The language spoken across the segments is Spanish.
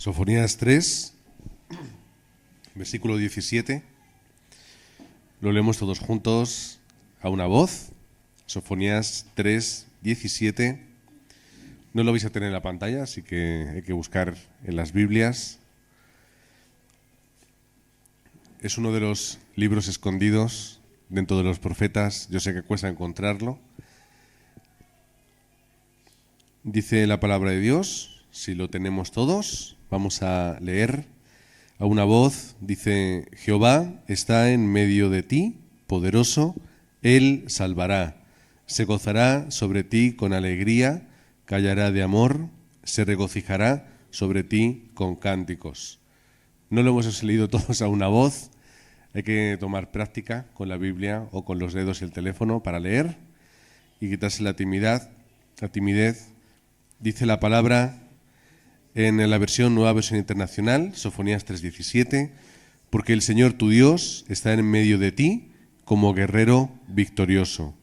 Sofonías 3, versículo 17. Lo leemos todos juntos a una voz. Sofonías 3, 17. No lo vais a tener en la pantalla, así que hay que buscar en las Biblias. Es uno de los libros escondidos dentro de los profetas. Yo sé que cuesta encontrarlo. Dice la palabra de Dios, si lo tenemos todos, vamos a leer a una voz. Dice: Jehová está en medio de ti, poderoso, Él salvará. Se gozará sobre ti con alegría, callará de amor, se regocijará sobre ti con cánticos. No lo hemos leído todos a una voz. Hay que tomar práctica con la Biblia o con los dedos y el teléfono para leer y quitarse la timidez. Dice la palabra en la versión Nueva Versión Internacional, Sofonías 3:17, porque el Señor tu Dios está en medio de ti como guerrero victorioso.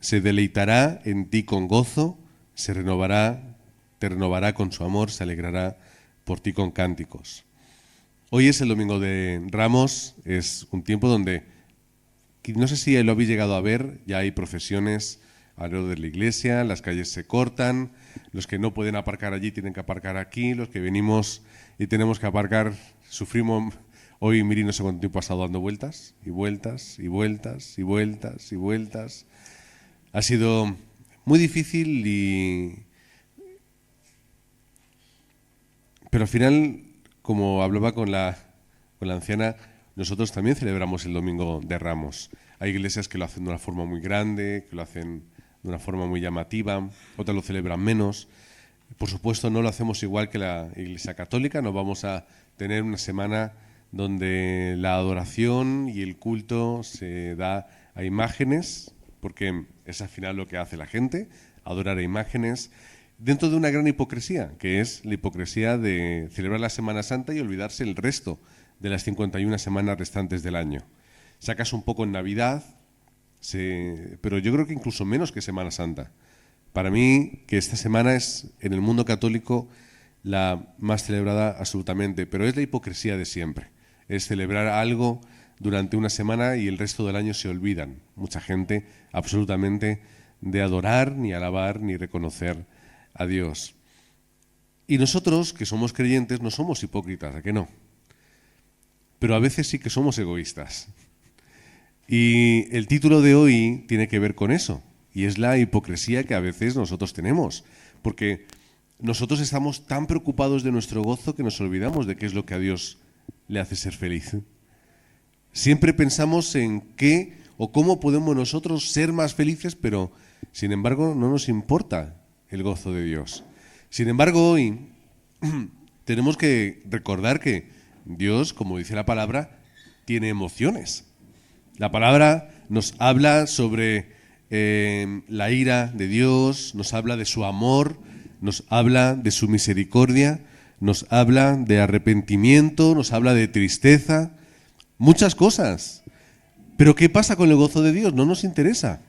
Se deleitará en ti con gozo, te renovará con su amor, se alegrará por ti con cánticos. Hoy es el domingo de Ramos, es un tiempo donde, no sé si lo habéis llegado a ver, ya hay procesiones alrededor de la iglesia, las calles se cortan, los que no pueden aparcar allí tienen que aparcar aquí, los que venimos y tenemos que aparcar, sufrimos. Hoy Miri no sé cuánto tiempo ha estado dando vueltas, y vueltas, y vueltas, y vueltas, y vueltas. Ha sido muy difícil pero al final, como hablaba con la anciana, nosotros también celebramos el Domingo de Ramos. Hay iglesias que lo hacen de una forma muy grande, que lo hacen de una forma muy llamativa, otras lo celebran menos. Por supuesto, no lo hacemos igual que la Iglesia Católica, no vamos a tener una semana donde la adoración y el culto se da a imágenes, porque es al final lo que hace la gente, adorar a imágenes, dentro de una gran hipocresía, que es la hipocresía de celebrar la Semana Santa y olvidarse el resto de las 51 semanas restantes del año. Sacas un poco en Navidad, pero yo creo que incluso menos que Semana Santa. Para mí, que esta semana es, en el mundo católico, la más celebrada absolutamente, pero es la hipocresía de siempre. Es celebrar algo durante una semana y el resto del año se olvidan. Mucha gente absolutamente de adorar, ni alabar, ni reconocer a Dios. Y nosotros, que somos creyentes, no somos hipócritas, ¿a qué no? Pero a veces sí que somos egoístas. Y el título de hoy tiene que ver con eso, y es la hipocresía que a veces nosotros tenemos, porque nosotros estamos tan preocupados de nuestro gozo que nos olvidamos de qué es lo que a Dios le hace ser feliz. Siempre pensamos en qué o cómo podemos nosotros ser más felices, pero sin embargo no nos importa el gozo de Dios. Sin embargo, hoy tenemos que recordar que Dios, como dice la palabra, tiene emociones. La palabra nos habla sobre la ira de Dios, nos habla de su amor, nos habla de su misericordia, nos habla de arrepentimiento, nos habla de tristeza, muchas cosas. Pero ¿qué pasa con el gozo de Dios? No nos interesa,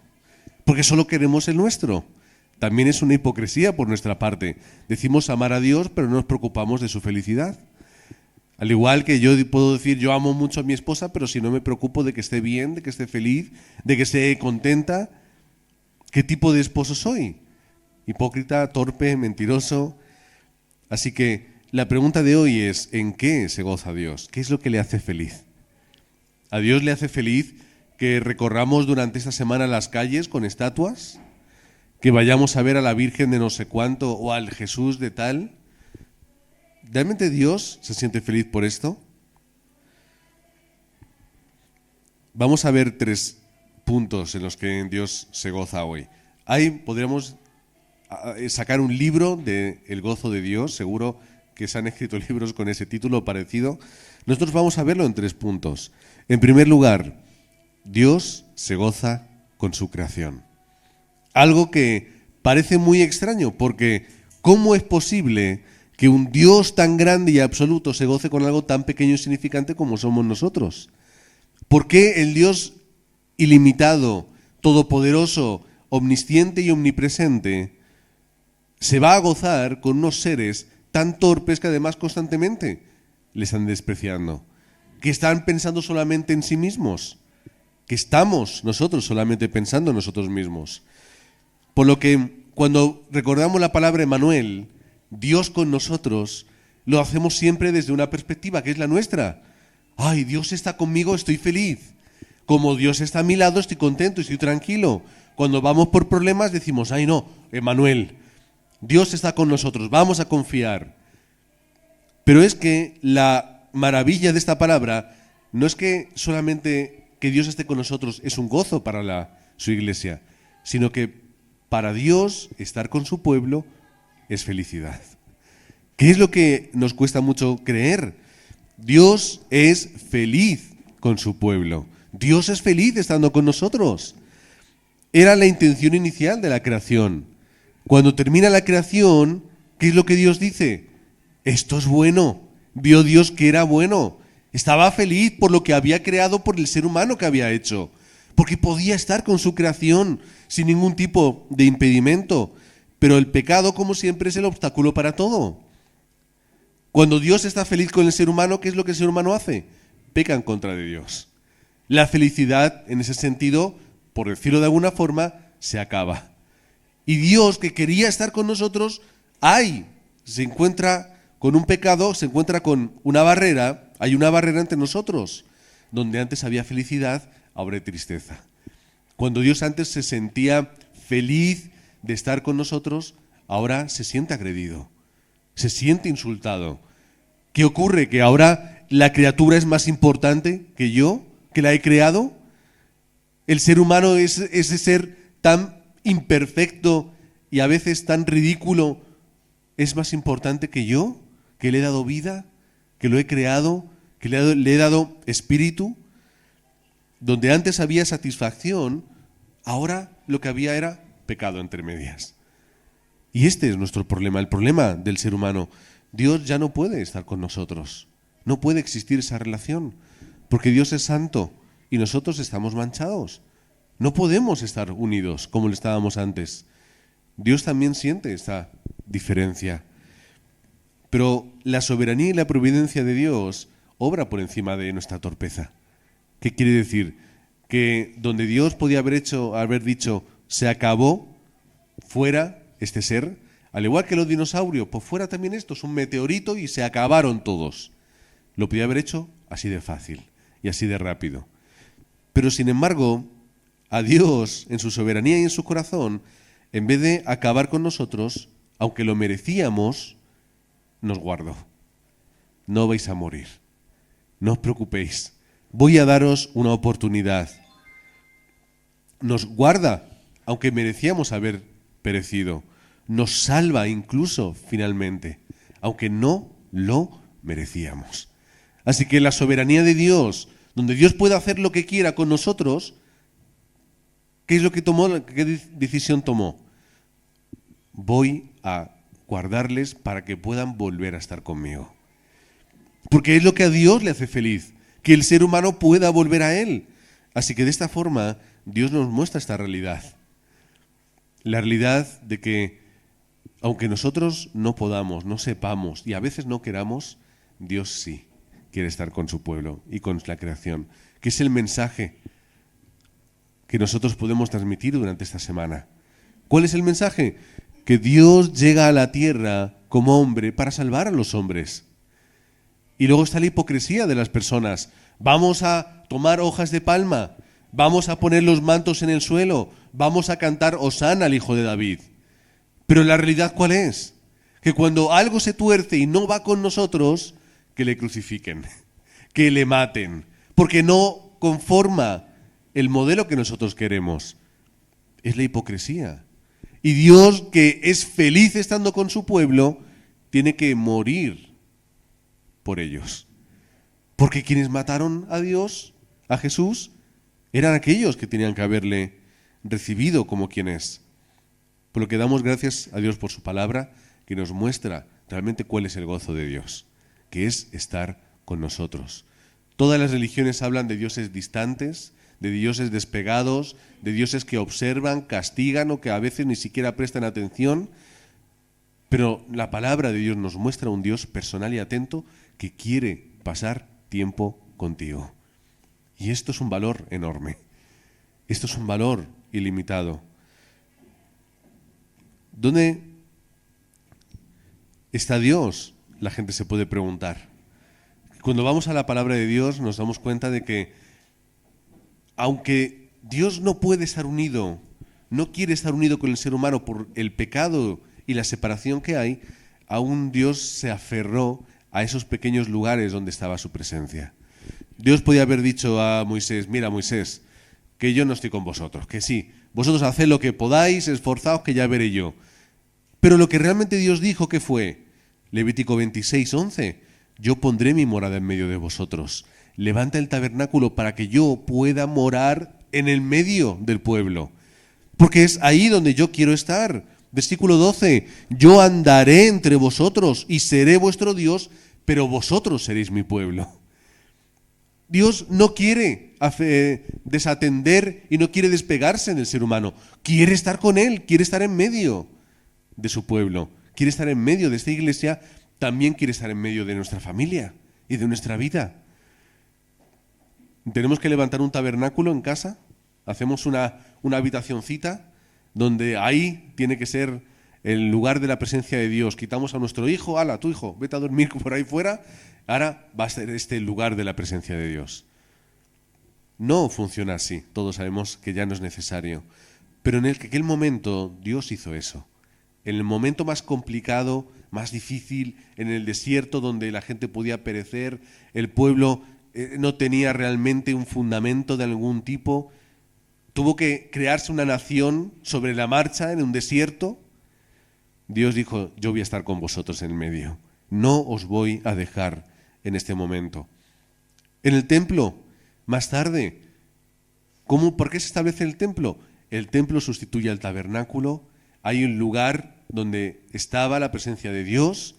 porque solo queremos el nuestro. También es una hipocresía por nuestra parte. Decimos amar a Dios, pero no nos preocupamos de su felicidad. Al igual que yo puedo decir, yo amo mucho a mi esposa, pero si no me preocupo de que esté bien, de que esté feliz, de que esté contenta, ¿qué tipo de esposo soy? Hipócrita, torpe, mentiroso. Así que la pregunta de hoy es, ¿en qué se goza Dios? ¿Qué es lo que le hace feliz? ¿A Dios le hace feliz que recorramos durante esta semana las calles con estatuas? ¿Que vayamos a ver a la Virgen de no sé cuánto o al Jesús de tal? ¿Realmente Dios se siente feliz por esto? Vamos a ver 3 puntos en los que Dios se goza hoy. Podríamos sacar un libro de El gozo de Dios, seguro que se han escrito libros con ese título parecido. Nosotros vamos a verlo en 3 puntos. En primer lugar, Dios se goza con su creación. Algo que parece muy extraño, porque ¿cómo es posible que un Dios tan grande y absoluto se goce con algo tan pequeño y significante como somos nosotros? ¿Por qué el Dios ilimitado, todopoderoso, omnisciente y omnipresente se va a gozar con unos seres tan torpes que además constantemente le están despreciando, que están pensando solamente en sí mismos, que estamos nosotros solamente pensando en nosotros mismos. Por lo que cuando recordamos la palabra Emmanuel, Dios con nosotros, lo hacemos siempre desde una perspectiva que es la nuestra. Ay, Dios está conmigo, estoy feliz. Como Dios está a mi lado, estoy contento, estoy tranquilo. Cuando vamos por problemas decimos, ay no, Emmanuel, Dios está con nosotros, vamos a confiar. Pero es que la maravilla de esta palabra no es que solamente que Dios esté con nosotros es un gozo para su iglesia, sino que para Dios estar con su pueblo es felicidad. ¿Qué es lo que nos cuesta mucho creer? Dios es feliz con su pueblo. Dios es feliz estando con nosotros. Era la intención inicial de la creación. Cuando termina la creación, ¿qué es lo que Dios dice? Esto es bueno. Vio Dios que era bueno. Estaba feliz por lo que había creado, por el ser humano que había hecho. Porque podía estar con su creación sin ningún tipo de impedimento. Pero el pecado, como siempre, es el obstáculo para todo. Cuando Dios está feliz con el ser humano, ¿qué es lo que el ser humano hace? Peca en contra de Dios. La felicidad, en ese sentido, por decirlo de alguna forma, se acaba. Y Dios, que quería estar con nosotros, se encuentra con un pecado, se encuentra con una barrera, hay una barrera entre nosotros. Donde antes había felicidad, ahora hay tristeza. Cuando Dios antes se sentía feliz de estar con nosotros, ahora se siente agredido, se siente insultado. ¿Qué ocurre? ¿Que ahora la criatura es más importante que yo, que la he creado? El ser humano es ese ser tan imperfecto y a veces tan ridículo, ¿es más importante que yo, que le he dado vida, que lo he creado, que le he dado espíritu? Donde antes había satisfacción, ahora lo que había era pecado entre medias. Y este es nuestro problema, el problema del ser humano. Dios ya no puede estar con nosotros, no puede existir esa relación, porque Dios es santo y nosotros estamos manchados. No podemos estar unidos como lo estábamos antes. Dios también siente esta diferencia. Pero la soberanía y la providencia de Dios obra por encima de nuestra torpeza. ¿Qué quiere decir? Que donde Dios podía haber dicho, se acabó, fuera este ser, al igual que los dinosaurios, pues fuera también esto, es un meteorito y se acabaron todos. Lo podía haber hecho así de fácil y así de rápido. Pero sin embargo, a Dios, en su soberanía y en su corazón, en vez de acabar con nosotros, aunque lo merecíamos, nos guardó. No vais a morir, no os preocupéis, voy a daros una oportunidad. Nos guarda, aunque merecíamos haber perecido. Nos salva incluso finalmente, aunque no lo merecíamos. Así que la soberanía de Dios, donde Dios puede hacer lo que quiera con nosotros, ¿qué es lo que tomó? ¿Qué decisión tomó? Voy a guardarles para que puedan volver a estar conmigo. Porque es lo que a Dios le hace feliz, que el ser humano pueda volver a Él. Así que de esta forma Dios nos muestra esta realidad. La realidad de que aunque nosotros no podamos, no sepamos y a veces no queramos, Dios sí quiere estar con su pueblo y con la creación, que es el mensaje que nosotros podemos transmitir durante esta semana. ¿Cuál es el mensaje? Que Dios llega a la tierra como hombre para salvar a los hombres. Y luego está la hipocresía de las personas. Vamos a tomar hojas de palma, vamos a poner los mantos en el suelo, vamos a cantar Hosana al Hijo de David. Pero la realidad, ¿cuál es? Que cuando algo se tuerce y no va con nosotros, que le crucifiquen, que le maten, porque no conforma el modelo que nosotros queremos. Es la hipocresía. Y Dios, que es feliz estando con su pueblo, tiene que morir por ellos. Porque quienes mataron a Dios, a Jesús, eran aquellos que tenían que haberle recibido como quien es. Por lo que damos gracias a Dios por su palabra, que nos muestra realmente cuál es el gozo de Dios, que es estar con nosotros. Todas las religiones hablan de dioses distantes, de dioses despegados, de dioses que observan, castigan o que a veces ni siquiera prestan atención. Pero la palabra de Dios nos muestra un Dios personal y atento que quiere pasar tiempo contigo. Y esto es un valor enorme. Esto es un valor ilimitado. ¿Dónde está Dios? La gente se puede preguntar. Cuando vamos a la palabra de Dios nos damos cuenta de que aunque Dios no puede estar unido, no quiere estar unido con el ser humano por el pecado y la separación que hay, aún Dios se aferró a esos pequeños lugares donde estaba su presencia. Dios podía haber dicho a Moisés: mira, Moisés, que yo no estoy con vosotros, que sí, vosotros haced lo que podáis, esforzaos, que ya veré yo. Pero lo que realmente Dios dijo, ¿qué fue? Levítico 26:11, yo pondré mi morada en medio de vosotros. Levanta el tabernáculo para que yo pueda morar en el medio del pueblo, porque es ahí donde yo quiero estar. Versículo 12, yo andaré entre vosotros y seré vuestro Dios, pero vosotros seréis mi pueblo. Dios no quiere desatender y no quiere despegarse del ser humano. Quiere estar con él, quiere estar en medio de su pueblo, quiere estar en medio de esta iglesia, también quiere estar en medio de nuestra familia y de nuestra vida. Tenemos que levantar un tabernáculo en casa, hacemos una habitacioncita donde ahí tiene que ser el lugar de la presencia de Dios. Quitamos a nuestro hijo, ala, tu hijo, vete a dormir por ahí fuera, ahora va a ser este el lugar de la presencia de Dios. No funciona así, todos sabemos que ya no es necesario. Pero en aquel momento Dios hizo eso. En el momento más complicado, más difícil, en el desierto donde la gente podía perecer, el pueblo no tenía realmente un fundamento de algún tipo, tuvo que crearse una nación sobre la marcha en un desierto. Dios dijo: yo voy a estar con vosotros en el medio, no os voy a dejar en este momento. En el templo, más tarde, ¿por qué se establece el templo? El templo sustituye al tabernáculo, hay un lugar donde estaba la presencia de Dios,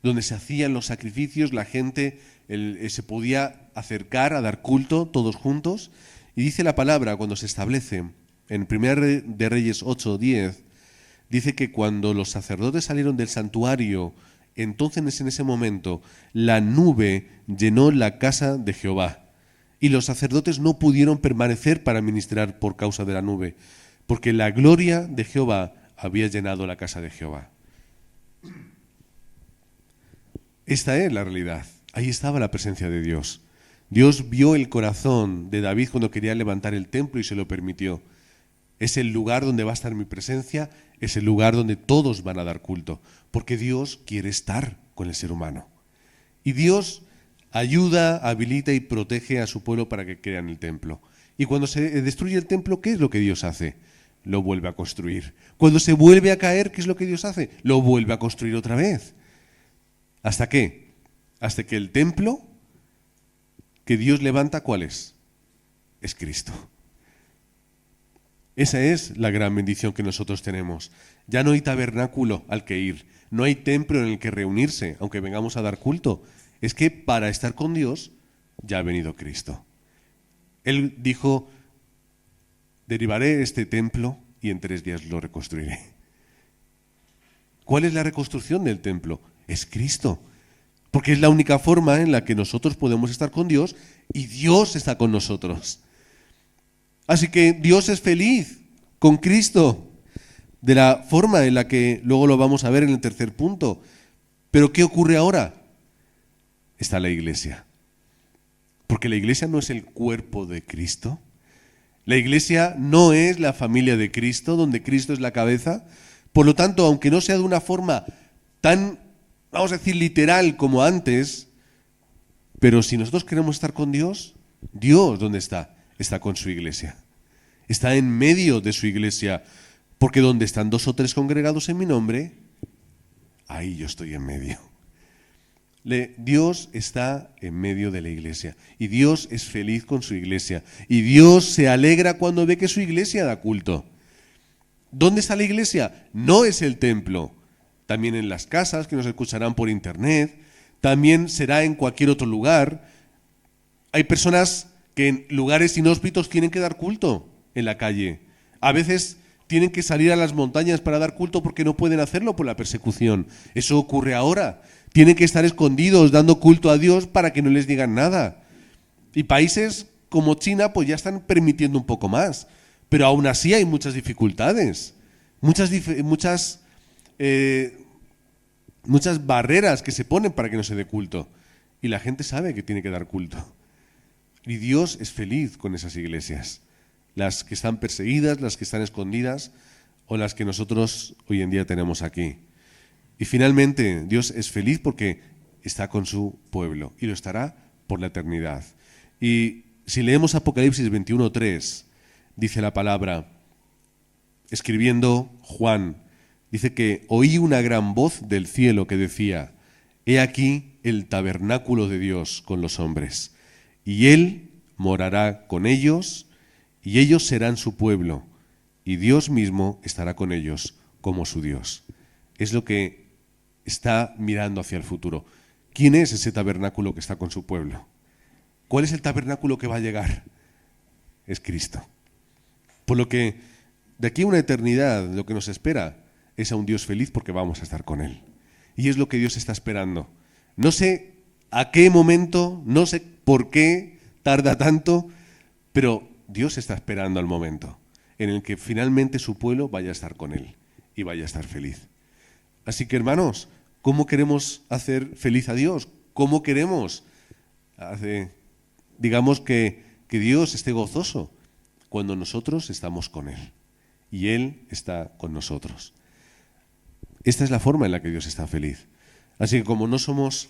donde se hacían los sacrificios, la gente se podía acercar a dar culto todos juntos. Y dice la palabra, cuando se establece, en 1 de Reyes 8:10, dice que cuando los sacerdotes salieron del santuario, entonces en ese momento la nube llenó la casa de Jehová. Y los sacerdotes no pudieron permanecer para ministrar por causa de la nube, porque la gloria de Jehová había llenado la casa de Jehová. Esta es la realidad. Ahí estaba la presencia de Dios. Dios vio el corazón de David cuando quería levantar el templo y se lo permitió. Es el lugar donde va a estar mi presencia, es el lugar donde todos van a dar culto, porque Dios quiere estar con el ser humano. Y Dios ayuda, habilita y protege a su pueblo para que crean el templo. Y cuando se destruye el templo, ¿qué es lo que Dios hace? Lo vuelve a construir. Cuando se vuelve a caer, ¿qué es lo que Dios hace? Lo vuelve a construir otra vez. ¿Hasta qué? Hasta que el templo que Dios levanta, ¿cuál es? Es Cristo. Esa es la gran bendición que nosotros tenemos. Ya no hay tabernáculo al que ir, no hay templo en el que reunirse, aunque vengamos a dar culto. Es que para estar con Dios ya ha venido Cristo. Él dijo: derivaré este templo y en 3 días lo reconstruiré. ¿Cuál es la reconstrucción del templo? Es Cristo. Porque es la única forma en la que nosotros podemos estar con Dios y Dios está con nosotros. Así que Dios es feliz con Cristo, de la forma en la que luego lo vamos a ver en el tercer punto. Pero ¿qué ocurre ahora? Está la iglesia. Porque la iglesia no es el cuerpo de Cristo. La iglesia no es la familia de Cristo, donde Cristo es la cabeza. Por lo tanto, aunque no sea de una forma tan, vamos a decir, literal como antes, pero si nosotros queremos estar con Dios, Dios, ¿dónde está? Está con su iglesia. Está en medio de su iglesia. Porque donde están 2 o 3 congregados en mi nombre, ahí yo estoy en medio. Dios está en medio de la iglesia. Y Dios es feliz con su iglesia. Y Dios se alegra cuando ve que su iglesia da culto. ¿Dónde está la iglesia? No es el templo. También en las casas que nos escucharán por internet. También será en cualquier otro lugar. Hay personas que en lugares inhóspitos tienen que dar culto en la calle. A veces tienen que salir a las montañas para dar culto porque no pueden hacerlo por la persecución. Eso ocurre ahora. Tienen que estar escondidos dando culto a Dios para que no les digan nada. Y países como China pues ya están permitiendo un poco más. Pero aún así hay muchas dificultades. Muchas barreras que se ponen para que no se dé culto. Y la gente sabe que tiene que dar culto. Y Dios es feliz con esas iglesias. Las que están perseguidas, las que están escondidas o las que nosotros hoy en día tenemos aquí. Y finalmente, Dios es feliz porque está con su pueblo y lo estará por la eternidad. Y si leemos Apocalipsis 21:3, dice la palabra, escribiendo Juan, dice que oí una gran voz del cielo que decía, he aquí el tabernáculo de Dios con los hombres, y Él morará con ellos, y ellos serán su pueblo, y Dios mismo estará con ellos como su Dios. Es lo que está mirando hacia el futuro. ¿Quién es ese tabernáculo que está con su pueblo? ¿Cuál es el tabernáculo que va a llegar? Es Cristo. Por lo que de aquí a una eternidad lo que nos espera es a un Dios feliz porque vamos a estar con Él. Y es lo que Dios está esperando. No sé a qué momento, no sé por qué tarda tanto, pero Dios está esperando al momento en el que finalmente su pueblo vaya a estar con Él y vaya a estar feliz. Así que, hermanos, ¿cómo queremos hacer feliz a Dios? ¿Cómo queremos digamos que Dios esté gozoso? Cuando nosotros estamos con Él y Él está con nosotros. Esta es la forma en la que Dios está feliz. Así que como no somos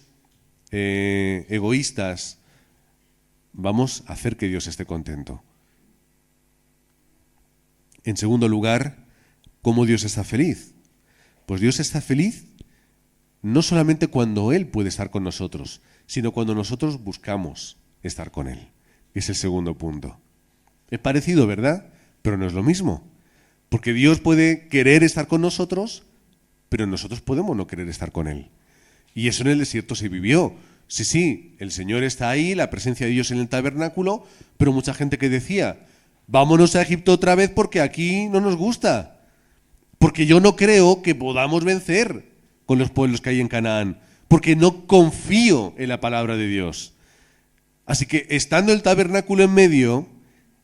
egoístas, vamos a hacer que Dios esté contento. En segundo lugar, ¿cómo Dios está feliz? Pues Dios está feliz no solamente cuando Él puede estar con nosotros, sino cuando nosotros buscamos estar con Él. Es el segundo punto. Es parecido, ¿verdad? Pero no es lo mismo. Porque Dios puede querer estar con nosotros, pero nosotros podemos no querer estar con Él. Y eso en el desierto se vivió. Sí, el Señor está ahí, la presencia de Dios en el tabernáculo, pero mucha gente que decía, vámonos a Egipto otra vez porque aquí no nos gusta. Porque yo no creo que podamos vencer con los pueblos que hay en Canaán. Porque no confío en la palabra de Dios. Así que estando el tabernáculo en medio,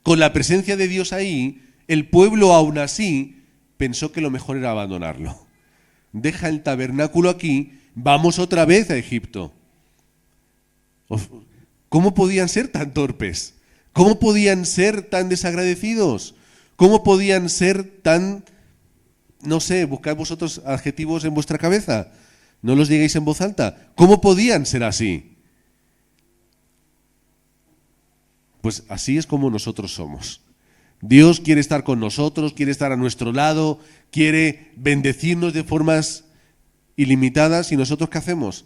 con la presencia de Dios ahí, el pueblo aún así pensó que lo mejor era abandonarlo. Deja el tabernáculo aquí, vamos otra vez a Egipto. ¿Cómo podían ser tan torpes? ¿Cómo podían ser tan desagradecidos? ¿Cómo podían ser tan, no sé, buscad vosotros adjetivos en vuestra cabeza? No los digáis en voz alta. ¿Cómo podían ser así? Pues así es como nosotros somos. Dios quiere estar con nosotros, quiere estar a nuestro lado, quiere bendecirnos de formas ilimitadas. ¿Y nosotros qué hacemos?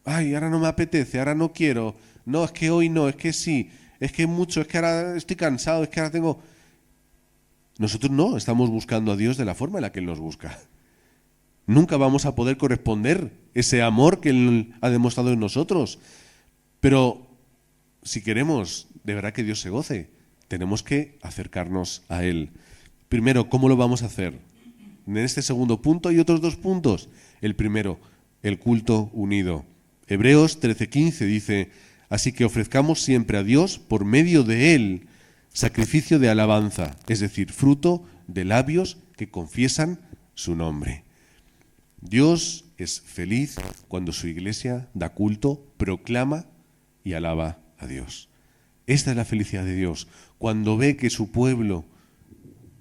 Ay, ahora no me apetece, ahora no quiero. No, es que hoy no, es que sí, es que mucho, es que ahora estoy cansado, es que ahora tengo... Nosotros no estamos buscando a Dios de la forma en la que Él nos busca. Nunca vamos a poder corresponder ese amor que Él ha demostrado en nosotros. Pero si queremos de verdad que Dios se goce, tenemos que acercarnos a Él. Primero, ¿cómo lo vamos a hacer? En este segundo punto hay otros dos puntos. El primero, el culto unido. Hebreos 13:15 dice, así que ofrezcamos siempre a Dios por medio de Él sacrificio de alabanza, es decir, fruto de labios que confiesan su nombre. Dios es feliz cuando su iglesia da culto, proclama y alaba a Dios. Esta es la felicidad de Dios, cuando ve que su pueblo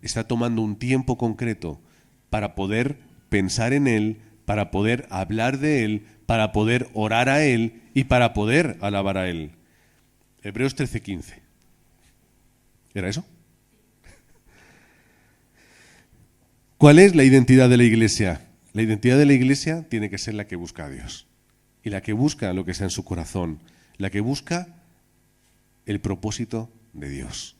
está tomando un tiempo concreto para poder pensar en Él, para poder hablar de Él, para poder orar a Él y para poder alabar a Él. Hebreos 13:15. ¿Era eso? ¿Cuál es la identidad de la iglesia? La identidad de la iglesia tiene que ser la que busca a Dios. Y la que busca lo que está en su corazón. La que busca el propósito de Dios.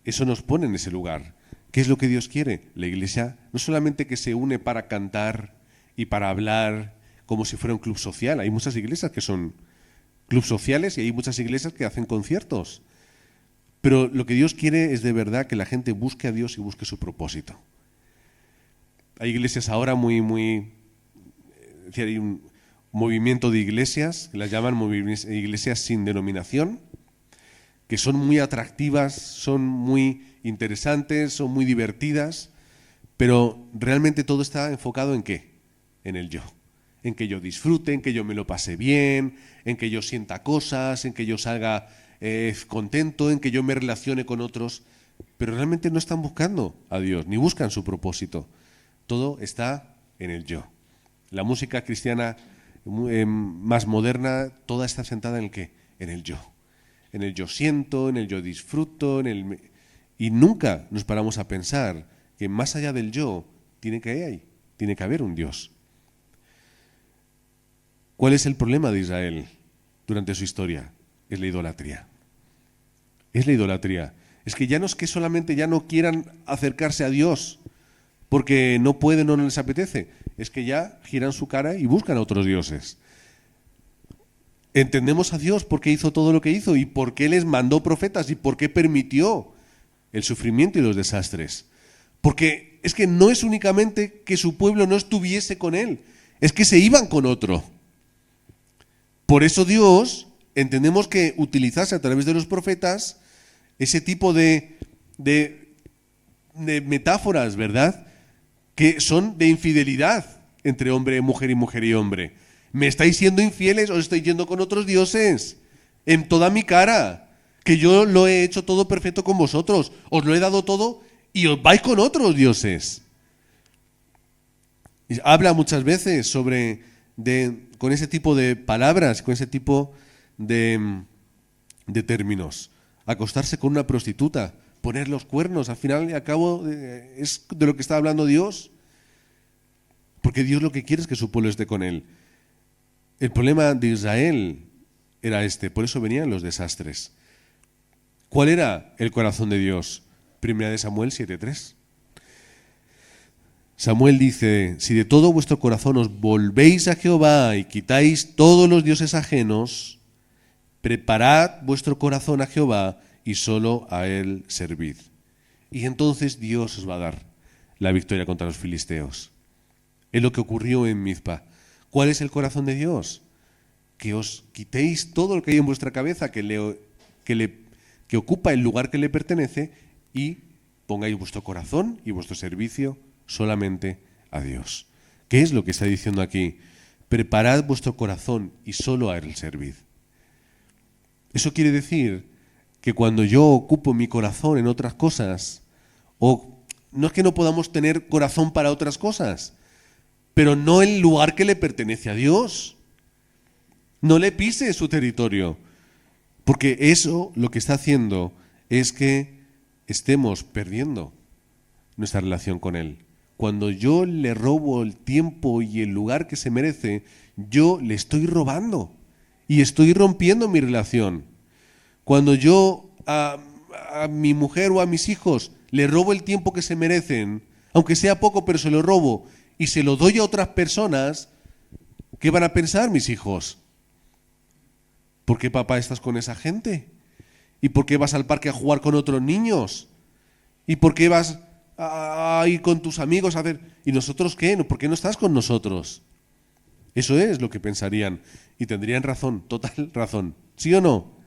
Eso nos pone en ese lugar. ¿Qué es lo que Dios quiere? La iglesia no solamente que se une para cantar y para hablar como si fuera un club social. Hay muchas iglesias que son clubes sociales y hay muchas iglesias que hacen conciertos. Pero lo que Dios quiere es de verdad que la gente busque a Dios y busque su propósito. Hay iglesias ahora hay un movimiento de iglesias, que las llaman iglesias sin denominación, que son muy atractivas, son muy interesantes, son muy divertidas, pero realmente todo está enfocado ¿en qué? En el yo. En que yo disfrute, en que yo me lo pase bien, en que yo sienta cosas, en que yo salga contento, en que yo me relacione con otros, pero realmente no están buscando a Dios, ni buscan su propósito. Todo está en el yo. La música cristiana más moderna, toda está sentada en el qué, en el yo. En el yo siento, en el yo disfruto, y nunca nos paramos a pensar que más allá del yo tiene que haber un Dios. ¿Cuál es el problema de Israel durante su historia? Es la idolatría. Es la idolatría. Es que ya no es que solamente ya no quieran acercarse a Dios porque no pueden o no les apetece. Es que ya giran su cara y buscan a otros dioses. Entendemos a Dios por qué hizo todo lo que hizo y por qué les mandó profetas y por qué permitió el sufrimiento y los desastres. Porque es que no es únicamente que su pueblo no estuviese con él, es que se iban con otro. Por eso Dios, entendemos que utilizase a través de los profetas ese tipo de metáforas, ¿verdad? Que son de infidelidad entre hombre, mujer y hombre. ¿Me estáis siendo infieles? ¿Os estoy yendo con otros dioses? En toda mi cara. Que yo lo he hecho todo perfecto con vosotros. Os lo he dado todo y os vais con otros dioses. Y habla muchas veces con ese tipo de palabras, con ese tipo de términos. Acostarse con una prostituta, poner los cuernos, al final y al cabo es de lo que está hablando Dios. Porque Dios lo que quiere es que su pueblo esté con él. El problema de Israel era por eso venían los desastres. ¿Cuál era el corazón de Dios? Primera de Samuel 7:3. Samuel dice: si de todo vuestro corazón os volvéis a Jehová y quitáis todos los dioses ajenos, preparad vuestro corazón a Jehová y solo a él servid. Y entonces Dios os va a dar la victoria contra los filisteos. Es lo que ocurrió en Mizpa. ¿Cuál es el corazón de Dios? Que os quitéis todo lo que hay en vuestra cabeza que ocupa el lugar que le pertenece y pongáis vuestro corazón y vuestro servicio solamente a Dios. ¿Qué es lo que está diciendo aquí? Preparad vuestro corazón y solo a él servid. Eso quiere decir que cuando yo ocupo mi corazón en otras cosas, o no es que no podamos tener corazón para otras cosas, pero no el lugar que le pertenece a Dios. No le pise su territorio, porque eso lo que está haciendo es que estemos perdiendo nuestra relación con Él. Cuando yo le robo el tiempo y el lugar que se merece, yo le estoy robando y estoy rompiendo mi relación. Cuando yo a mi mujer o a mis hijos le robo el tiempo que se merecen, aunque sea poco, pero se lo robo y se lo doy a otras personas, ¿qué van a pensar mis hijos? ¿Por qué, papá, estás con esa gente? ¿Y por qué vas al parque a jugar con otros niños? ¿Y por qué vas a ir con tus amigos a ver? ¿Y nosotros qué? ¿Por qué no estás con nosotros? Eso es lo que pensarían. Y tendrían razón, total razón. ¿Sí o no?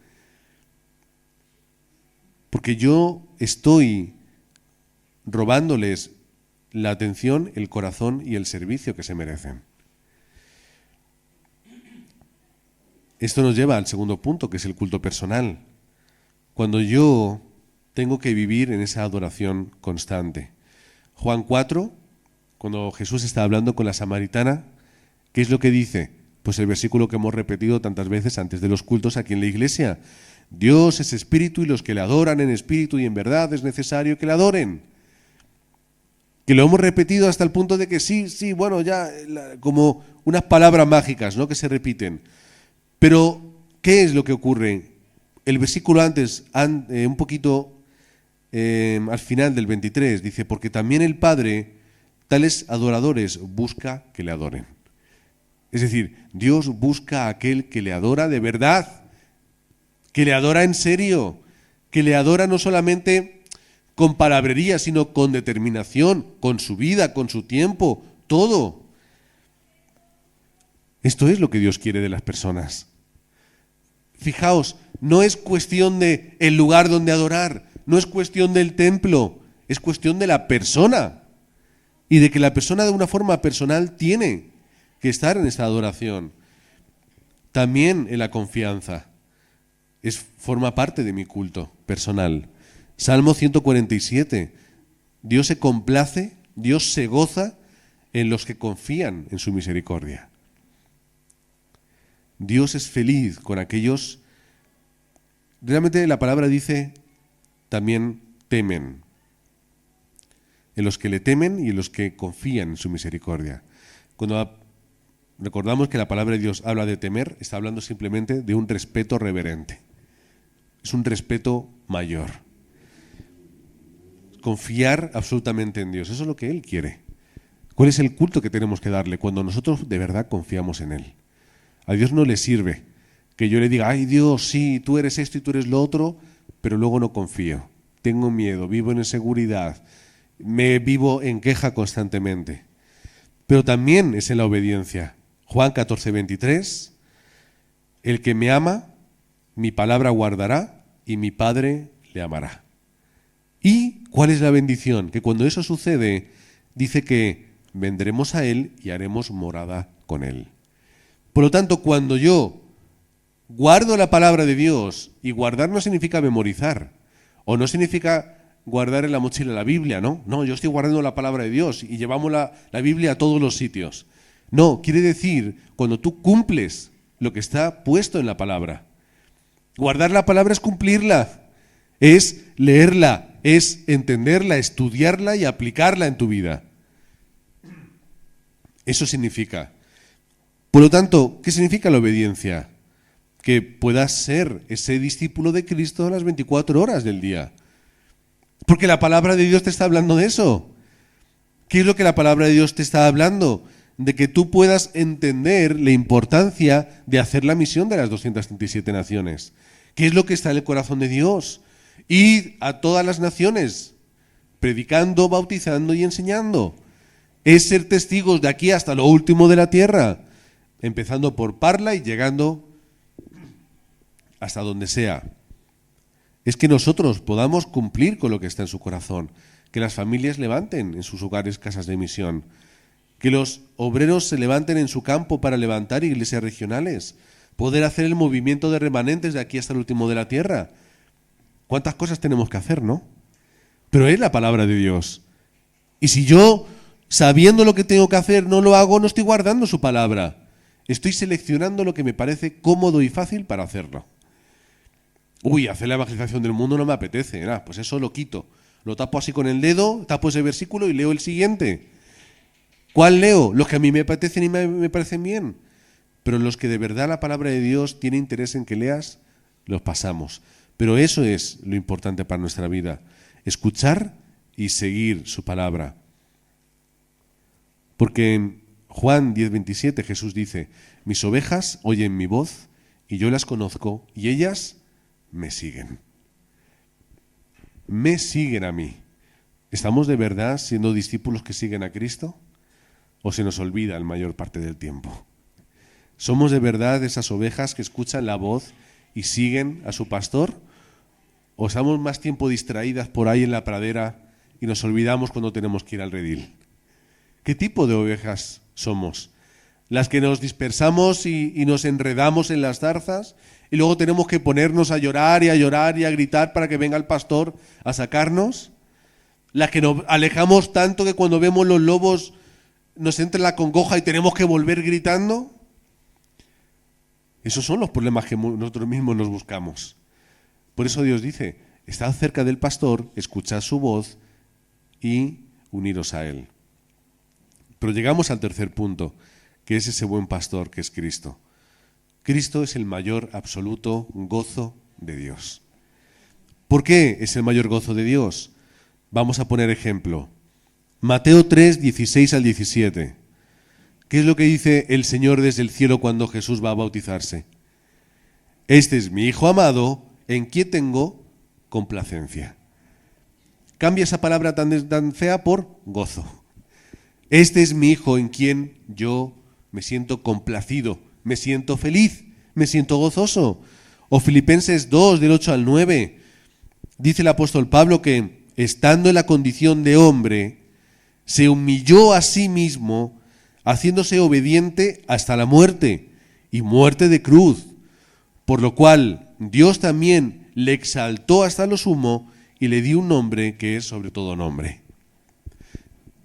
Porque yo estoy robándoles la atención, el corazón y el servicio que se merecen. Esto nos lleva al segundo punto, que es el culto personal. Cuando yo tengo que vivir en esa adoración constante. Juan 4, cuando Jesús está hablando con la samaritana, ¿qué es lo que dice? Pues el versículo que hemos repetido tantas veces antes de los cultos aquí en la iglesia. Dios es espíritu y los que le adoran en espíritu y en verdad es necesario que le adoren. Que lo hemos repetido hasta el punto de que sí, bueno, ya como unas palabras mágicas, ¿no?, que se repiten. Pero, ¿qué es lo que ocurre? El versículo antes, un poquito al final del 23, dice: porque también el Padre, tales adoradores, busca que le adoren. Es decir, Dios busca a aquel que le adora de verdad, que le adora en serio, que le adora no solamente con palabrería, sino con determinación, con su vida, con su tiempo, todo. Esto es lo que Dios quiere de las personas. Fijaos, no es cuestión de el lugar donde adorar, no es cuestión del templo, es cuestión de la persona. Y de que la persona de una forma personal tiene que estar en esta adoración. También en la confianza. Forma parte de mi culto personal. Salmo 147. Dios se complace, Dios se goza en los que confían en su misericordia. Dios es feliz con aquellos, realmente la palabra dice, también temen. En los que le temen y en los que confían en su misericordia. Cuando recordamos que la palabra de Dios habla de temer, está hablando simplemente de un respeto reverente. Es un respeto mayor. Confiar absolutamente en Dios, eso es lo que Él quiere. ¿Cuál es el culto que tenemos que darle cuando nosotros de verdad confiamos en Él? A Dios no le sirve que yo le diga, ay Dios, sí, tú eres esto y tú eres lo otro, pero luego no confío. Tengo miedo, vivo en inseguridad, me vivo en queja constantemente. Pero también es en la obediencia. Juan 14:23, el que me ama, mi palabra guardará y mi Padre le amará. ¿Y cuál es la bendición? Que cuando eso sucede, dice que vendremos a Él y haremos morada con Él. Por lo tanto, cuando yo guardo la palabra de Dios, y guardar no significa memorizar, o no significa guardar en la mochila la Biblia, ¿no? No, yo estoy guardando la palabra de Dios y llevamos la Biblia a todos los sitios. No, quiere decir cuando tú cumples lo que está puesto en la palabra. Guardar la palabra es cumplirla, es leerla, es entenderla, estudiarla y aplicarla en tu vida. Eso significa. Por lo tanto, ¿qué significa la obediencia? Que puedas ser ese discípulo de Cristo a las 24 horas del día. Porque la palabra de Dios te está hablando de eso. ¿Qué es lo que la palabra de Dios te está hablando? De que tú puedas entender la importancia de hacer la misión de las 237 naciones. ¿Qué es lo que está en el corazón de Dios? Ir a todas las naciones, predicando, bautizando y enseñando. Es ser testigos de aquí hasta lo último de la tierra, empezando por Parla y llegando hasta donde sea. Es que nosotros podamos cumplir con lo que está en su corazón, que las familias levanten en sus hogares casas de misión, que los obreros se levanten en su campo para levantar iglesias regionales, poder hacer el movimiento de remanentes de aquí hasta el último de la tierra. ¿Cuántas cosas tenemos que hacer, no? Pero es la palabra de Dios. Y si yo, sabiendo lo que tengo que hacer, no lo hago, no estoy guardando su palabra. Estoy seleccionando lo que me parece cómodo y fácil para hacerlo. Uy, hacer la evangelización del mundo no me apetece. Pues eso lo quito. Lo tapo así con el dedo, tapo ese versículo y leo el siguiente. ¿Cuál leo? Los que a mí me apetecen y me parecen bien. Pero los que de verdad la palabra de Dios tiene interés en que leas, los pasamos. Pero eso es lo importante para nuestra vida. Escuchar y seguir su palabra. Porque en Juan 10:27 Jesús dice, mis ovejas oyen mi voz y yo las conozco y ellas me siguen. Me siguen a mí. ¿Estamos de verdad siendo discípulos que siguen a Cristo? ¿O se nos olvida la mayor parte del tiempo? ¿Somos de verdad esas ovejas que escuchan la voz y siguen a su pastor? ¿O estamos más tiempo distraídas por ahí en la pradera y nos olvidamos cuando tenemos que ir al redil? ¿Qué tipo de ovejas somos? ¿Las que nos dispersamos y nos enredamos en las zarzas y luego tenemos que ponernos a llorar y a gritar para que venga el pastor a sacarnos? ¿Las que nos alejamos tanto que cuando vemos los lobos nos entra la congoja y tenemos que volver gritando? Esos son los problemas que nosotros mismos nos buscamos. Por eso Dios dice, estad cerca del pastor, escuchad su voz y uniros a él. Pero llegamos al tercer punto, que es ese buen pastor que es Cristo. Cristo es el mayor absoluto gozo de Dios. ¿Por qué es el mayor gozo de Dios? Vamos a poner ejemplo. Mateo 3, 16 al 17. ¿Qué es lo que dice el Señor desde el cielo cuando Jesús va a bautizarse? Este es mi Hijo amado, en quien tengo complacencia. Cambia esa palabra tan fea por gozo. Este es mi hijo en quien yo me siento complacido, me siento feliz, me siento gozoso. O Filipenses 2, del 8 al 9, dice el apóstol Pablo que, estando en la condición de hombre, se humilló a sí mismo, haciéndose obediente hasta la muerte, y muerte de cruz, por lo cual Dios también le exaltó hasta lo sumo y le dio un nombre que es sobre todo nombre.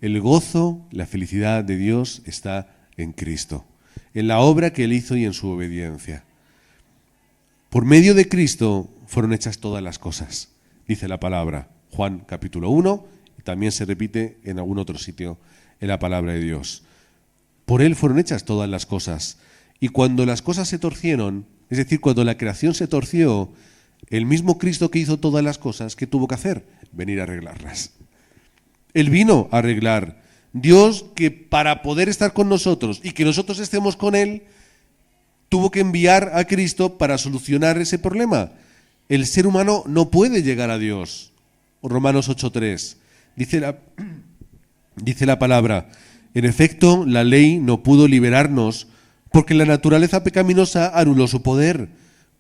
El gozo, la felicidad de Dios está en Cristo, en la obra que Él hizo y en su obediencia. Por medio de Cristo fueron hechas todas las cosas, dice la palabra. Juan capítulo 1, y también se repite en algún otro sitio en la palabra de Dios. Por Él fueron hechas todas las cosas. Y cuando las cosas se torcieron, es decir, cuando la creación se torció, el mismo Cristo que hizo todas las cosas, ¿qué tuvo que hacer? Venir a arreglarlas. Él vino a arreglar. Dios, que para poder estar con nosotros y que nosotros estemos con Él, tuvo que enviar a Cristo para solucionar ese problema. El ser humano no puede llegar a Dios. Romanos 8:3. Dice la palabra: en efecto, la ley no pudo liberarnos porque la naturaleza pecaminosa anuló su poder.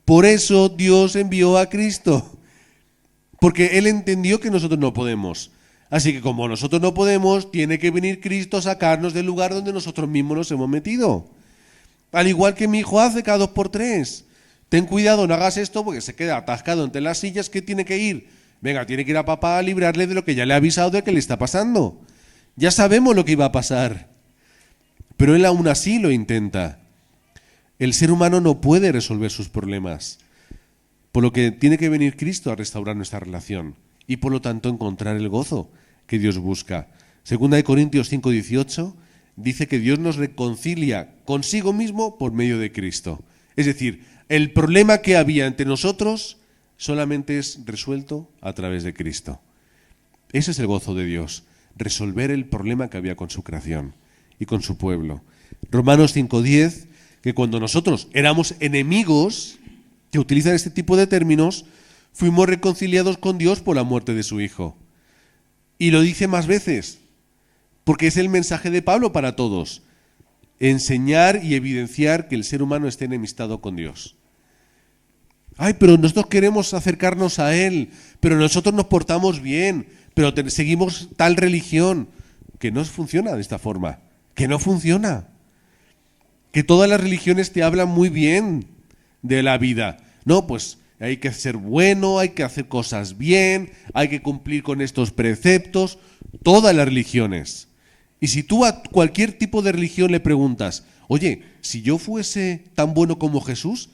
Por eso Dios envió a Cristo, porque Él entendió que nosotros no podemos. Así que como nosotros no podemos, tiene que venir Cristo a sacarnos del lugar donde nosotros mismos nos hemos metido. Al igual que mi hijo hace cada 2x3. Ten cuidado, no hagas esto porque se queda atascado entre las sillas. ¿Qué tiene que ir? Venga, tiene que ir a papá a librarle de lo que ya le ha avisado de que le está pasando. Ya sabemos lo que iba a pasar. Pero Él aún así lo intenta. El ser humano no puede resolver sus problemas, por lo que tiene que venir Cristo a restaurar nuestra relación y por lo tanto encontrar el gozo que Dios busca. Segunda de Corintios 5:18 dice que Dios nos reconcilia consigo mismo por medio de Cristo. Es decir, el problema que había entre nosotros solamente es resuelto a través de Cristo. Ese es el gozo de Dios, resolver el problema que había con su creación y con su pueblo. Romanos 5:10, que cuando nosotros éramos enemigos, que utilizan este tipo de términos, fuimos reconciliados con Dios por la muerte de su Hijo. Y lo dice más veces, porque es el mensaje de Pablo para todos: enseñar y evidenciar que el ser humano esté enemistado con Dios. Ay, pero nosotros queremos acercarnos a Él, pero nosotros nos portamos bien, pero seguimos tal religión. Que no funciona de esta forma, que no funciona. Que todas las religiones te hablan muy bien de la vida. No, pues hay que ser bueno, hay que hacer cosas bien, hay que cumplir con estos preceptos. Todas las religiones. Y si tú a cualquier tipo de religión le preguntas: oye, si yo fuese tan bueno como Jesús,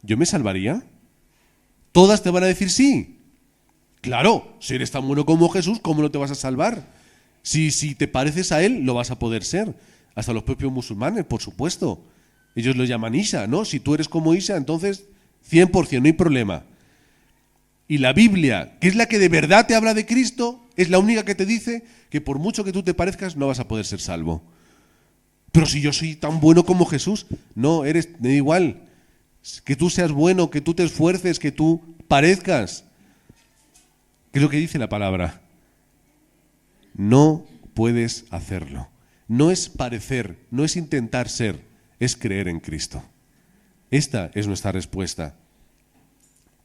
¿yo me salvaría? Todas te van a decir sí. Claro, si eres tan bueno como Jesús, ¿cómo no te vas a salvar? Si te pareces a Él, lo vas a poder ser. Hasta los propios musulmanes, por supuesto. Ellos lo llaman Isa, ¿no? Si tú eres como Isa, entonces 100%, no hay problema. Y la Biblia, que es la que de verdad te habla de Cristo, es la única que te dice que por mucho que tú te parezcas, no vas a poder ser salvo. Pero si yo soy tan bueno como Jesús, no, da igual. Que tú seas bueno, que tú te esfuerces, que tú parezcas. ¿Qué es lo que dice la palabra? No puedes hacerlo. No es parecer, no es intentar ser, es creer en Cristo. Esta es nuestra respuesta.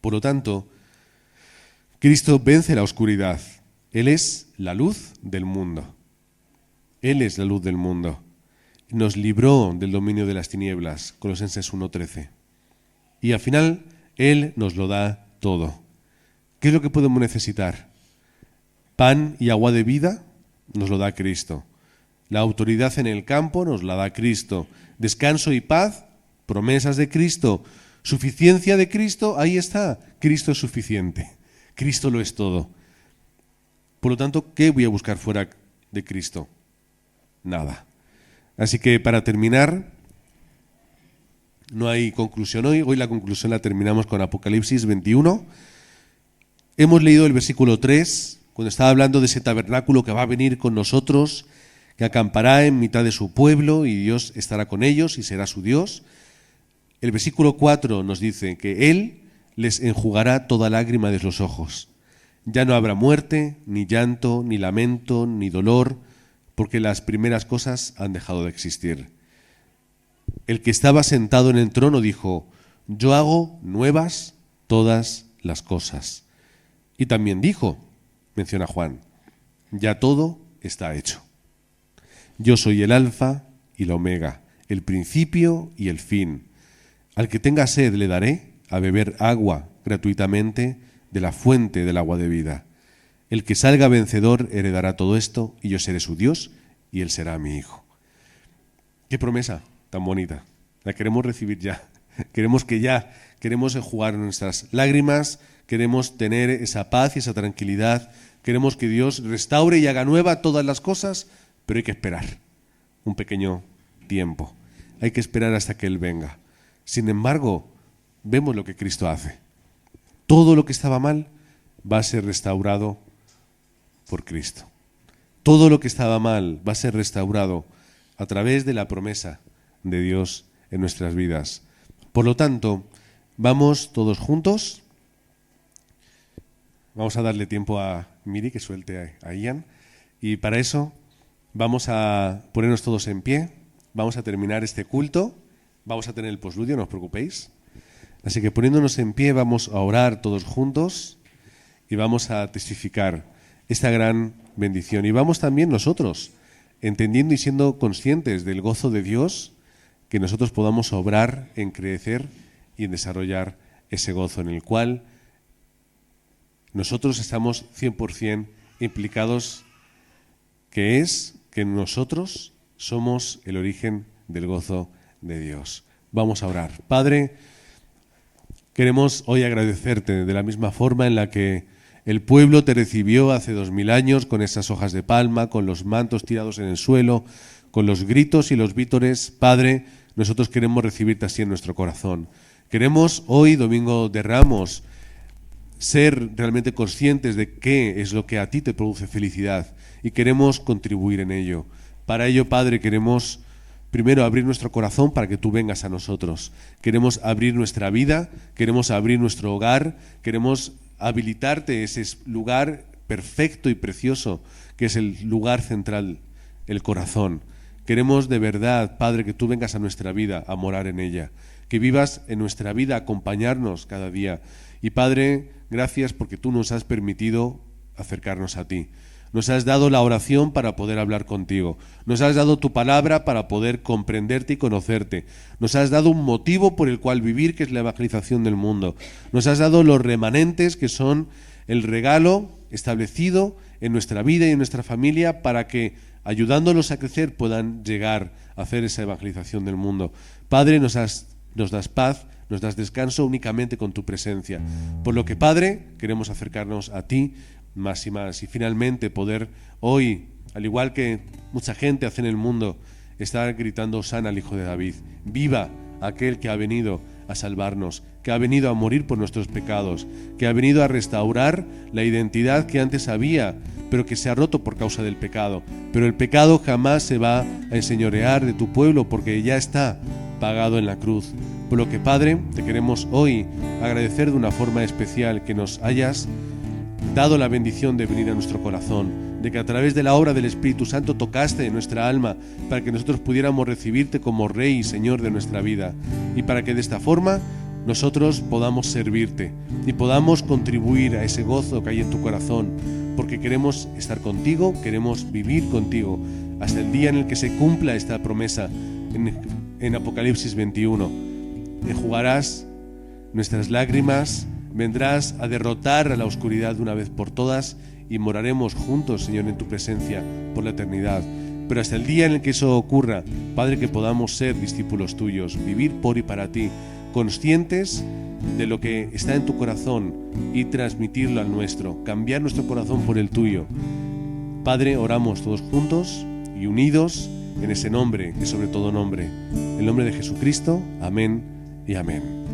Por lo tanto, Cristo vence la oscuridad. Él es la luz del mundo. Él es la luz del mundo. Nos libró del dominio de las tinieblas, Colosenses 1:13. Y al final, Él nos lo da todo. ¿Qué es lo que podemos necesitar? Pan y agua de vida nos lo da Cristo. La autoridad en el campo nos la da Cristo. Descanso y paz, promesas de Cristo. Suficiencia de Cristo, ahí está. Cristo es suficiente. Cristo lo es todo. Por lo tanto, ¿qué voy a buscar fuera de Cristo? Nada. Así que para terminar, no hay conclusión hoy. Hoy la conclusión la terminamos con Apocalipsis 21. Hemos leído el versículo 3, cuando estaba hablando de ese tabernáculo que va a venir con nosotros, que acampará en mitad de su pueblo y Dios estará con ellos y será su Dios. El versículo 4 nos dice que Él les enjugará toda lágrima de los ojos. Ya no habrá muerte, ni llanto, ni lamento, ni dolor, porque las primeras cosas han dejado de existir. El que estaba sentado en el trono dijo: yo hago nuevas todas las cosas. Y también dijo, menciona Juan, ya todo está hecho. Yo soy el alfa y la omega, el principio y el fin. Al que tenga sed le daré a beber agua gratuitamente de la fuente del agua de vida. El que salga vencedor heredará todo esto, y yo seré su Dios y él será mi hijo. Qué promesa tan bonita. La queremos recibir ya. Queremos enjugar nuestras lágrimas, queremos tener esa paz y esa tranquilidad, queremos que Dios restaure y haga nueva todas las cosas, pero hay que esperar un pequeño tiempo. Hay que esperar hasta que Él venga. Sin embargo, vemos lo que Cristo hace. Todo lo que estaba mal va a ser restaurado por Cristo. Todo lo que estaba mal va a ser restaurado a través de la promesa de Dios en nuestras vidas. Por lo tanto, vamos todos juntos. Vamos a darle tiempo a Miri que suelte a Ian. Y para eso vamos a ponernos todos en pie. Vamos a terminar este culto. Vamos a tener el postludio, no os preocupéis. Así que poniéndonos en pie vamos a orar todos juntos y vamos a testificar esta gran bendición. Y vamos también nosotros, entendiendo y siendo conscientes del gozo de Dios, que nosotros podamos obrar en crecer y en desarrollar ese gozo en el cual nosotros estamos 100% implicados, que es que nosotros somos el origen del gozo de Dios. Vamos a orar. Padre, queremos hoy agradecerte de la misma forma en la que el pueblo te recibió hace 2000 años con esas hojas de palma, con los mantos tirados en el suelo, con los gritos y los vítores. Padre, nosotros queremos recibirte así en nuestro corazón. Queremos hoy, Domingo de Ramos, ser realmente conscientes de qué es lo que a ti te produce felicidad y queremos contribuir en ello. Para ello, Padre, queremos primero abrir nuestro corazón para que tú vengas a nosotros. Queremos abrir nuestra vida, queremos abrir nuestro hogar, queremos habilitarte ese lugar perfecto y precioso que es el lugar central, el corazón. Queremos de verdad, Padre, que tú vengas a nuestra vida a morar en ella, que vivas en nuestra vida, a acompañarnos cada día. Y Padre, gracias porque tú nos has permitido acercarnos a ti. Nos has dado la oración para poder hablar contigo. Nos has dado tu palabra para poder comprenderte y conocerte. Nos has dado un motivo por el cual vivir, que es la evangelización del mundo. Nos has dado los remanentes, que son el regalo establecido en nuestra vida y en nuestra familia para que, ayudándolos a crecer, puedan llegar a hacer esa evangelización del mundo. Padre, nos das paz, nos das descanso únicamente con tu presencia. Por lo que, Padre, queremos acercarnos a ti más y más. Y finalmente poder hoy, al igual que mucha gente hace en el mundo, estar gritando Hosana al Hijo de David. Viva aquel que ha venido a salvarnos, que ha venido a morir por nuestros pecados, que ha venido a restaurar la identidad que antes había, pero que se ha roto por causa del pecado. Pero el pecado jamás se va a enseñorear de tu pueblo porque ya está pagado en la cruz. Por lo que, Padre, te queremos hoy agradecer de una forma especial que nos hayas dado la bendición de venir a nuestro corazón, de que a través de la obra del Espíritu Santo tocaste en nuestra alma para que nosotros pudiéramos recibirte como Rey y Señor de nuestra vida, y para que de esta forma nosotros podamos servirte y podamos contribuir a ese gozo que hay en tu corazón, porque queremos estar contigo, queremos vivir contigo hasta el día en el que se cumpla esta promesa en Apocalipsis 21. Enjugarás nuestras lágrimas, vendrás a derrotar a la oscuridad de una vez por todas y moraremos juntos, Señor, en tu presencia por la eternidad. Pero hasta el día en el que eso ocurra, Padre, que podamos ser discípulos tuyos, vivir por y para ti, conscientes de lo que está en tu corazón y transmitirlo al nuestro, cambiar nuestro corazón por el tuyo. Padre, oramos todos juntos y unidos en ese nombre, que sobre todo nombre, el nombre de Jesucristo. Amén y amén.